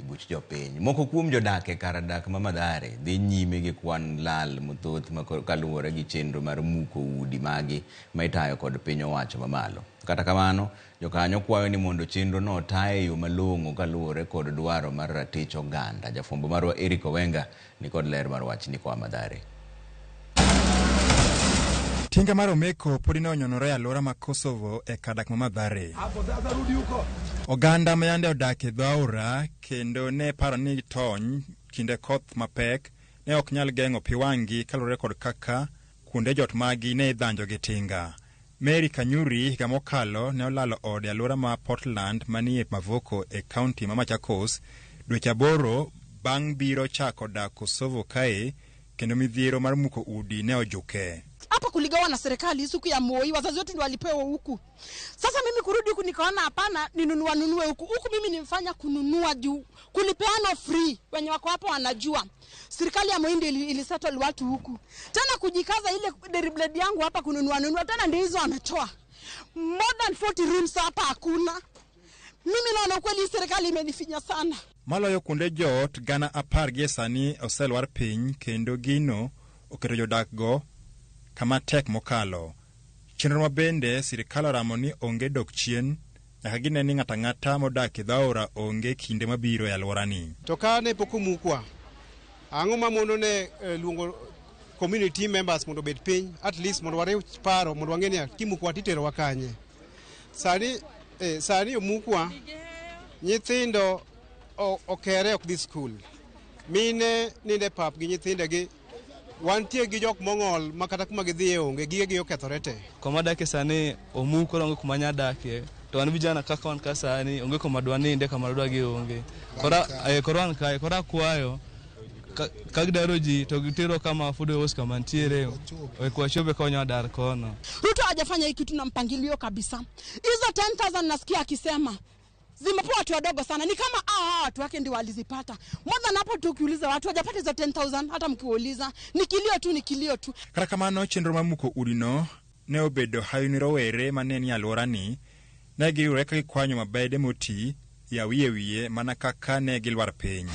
Buch jopiny moko kuom jodak e kar dak ma Mathare dhi nyime gi kwan lal mathoth kaluwore gi chenro mar muko udi magi ma itayo kod piny owacho mamalo. Kata kamano, jokanyo kwayo ni mondo chenro no tae yo malong'o kaluwore kod dwaro mar ratich oganda. Jafwambo marwa Eric Owenga ni kod ler mar wachni kwa Mathare. Tinga mar Omeko podi ne onyonore alwora ma Kosovo e kadak ma Mathare. Oganda ma yande odak e Dhaura kendo ne paro ni tony kinde koth mapek ne ok nyal geng'o pi wang'gi kaluwore kod kaka kuonde jot magi ne idhanjo gi tinga. Mary Kanyuri higa mokalo ne olalo ode alwora ma Portland manie Mavoko e kaunti ma Machakos dweche 8 bang' biro chako dak Kosovo kae kendo midhiero mar muko udi ne ojuke. Hapa kuligawa na serikali siku ya Moi, wazazi wetu ndio walipewa huku. Sasa mimi kurudi huku nikaona hapana, ninunue huku. Huku mimi nimefanya kununua juu. Kulipeana free. Wenye wako hapo wanajua. Serikali ya Moi ndio ilisettle watu huku. Tena kujikaza ile deriblade yangu hapa kununua tena ndio hizo ametoa. More than 40 rooms hapa hakuna. Mimi naona kweli serikali imenifinya sana. Maloyo kuonde jot gana 10 gi sani oselwar piny kendo gino oketo jodak go kama tek mokalo. Chenro mabende sirikal oramo ni onge dok chien nyaka gine ni ng'ata modak e Dhaura onge kinde mabiro e alworani. To ka ne pok omukwa, ang'o ma mondo ne luongo community members mondo bed piny, at least mondo wariw paro mondo wang'e ni kimukwa titero wakanye. Sani omukwa, nyithindo okere ok dhi skul. Mine ninde pap gi nyithindegi. Wantie gi jok mong'ol ma kata kuma gidhiye onge gige okethore te. Kuma dake sani omuko onge kuma nya dakie. To wan vijana kaka wan ka sani onge kuma dwaninde kama dwa gi onge. Kora kwayo ka gidaro ji to gitero kama fudo house kama ntiere kwa shobe kwa nya dar kono. Ruto hajafanya hiki kitu na mpangilio kabisa. Hizo 10,000 nasikia akisema zimepewa watu wadogo sana, ni kama watu wake ndio walizipata. Mwanzo hapo tukiuliza watu hajapata hizo 10,000, hata mkiuliza ni kilio tu. Kata kamano chenro mar muko udino ne obedo hayuni rowere maneni alworani ne giriwore ka gikwanyo mabede moti ya wiye mana kaka ne gilwar piny.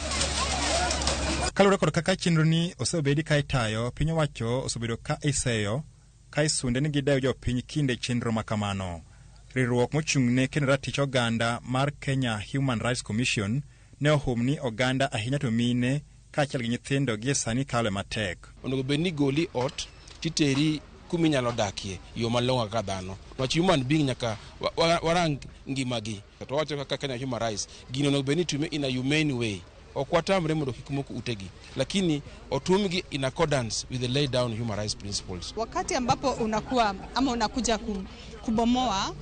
Kaluwore kod kaka chenro ni osebedi ka itayo, piny owacho osebedo ka iseyo ka isunde ni gidewo jopiny kinde chenro makamano. Riwruok mochung'ne kendo ratich oganda mar Kenya Human Rights Commission ne ohum ni oganda ahinya to mine kaachiel gi nyithindo gi sani kale matek. Onego bed ni goli ot titeri kumi nyalo dakie yo malong'o kaka dhano. Wach human being nyaka warang ngimagi. To wacho kaka Kenya Human Rights gino onego bed ni time in a humane way. Okwatamre mondo kik moko utegi, lakini otumgi in accordance with the laid down human rights principles. Wakati ambapo unakuja kubomoa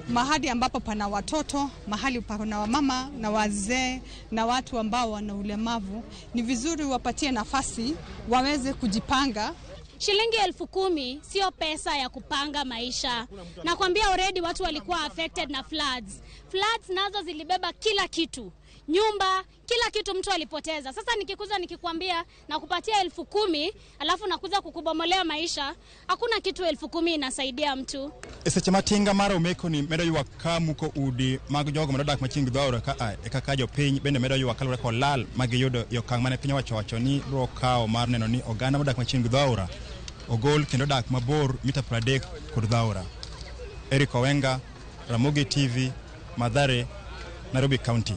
mahali ambapo pana watoto, mahali pana wamama na wazee na watu ambao wana ulemavu, ni vizuri wapatie nafasi waweze kujipanga. Shilingi 10,000 sio pesa ya kupanga maisha. Nakwambia already watu walikuwa affected na floods. Floods nazo zilibeba kila kitu. Nyumba, kila kitu mtu alipoteza. Sasa nikikwambia na kupatia 10,000 alafu nakuza kukubomolea maisha, hakuna kitu 10,000 inasaidia mtu. Seche matinga mar Omeko ni medo ywak ka muko udi mag jogo modak machiegni Dhaura ka kaka jopiny bende medo ywak kaluwore kod lal magiyudo e okang' mane piny owacho ni biro kawo mar neno ni oganda modak machiegni Dhaura ogol kendo dak mabor mita 30 kod Dhaura. Eric Owenga, Ramogi TV, Mathare, Nairobi County.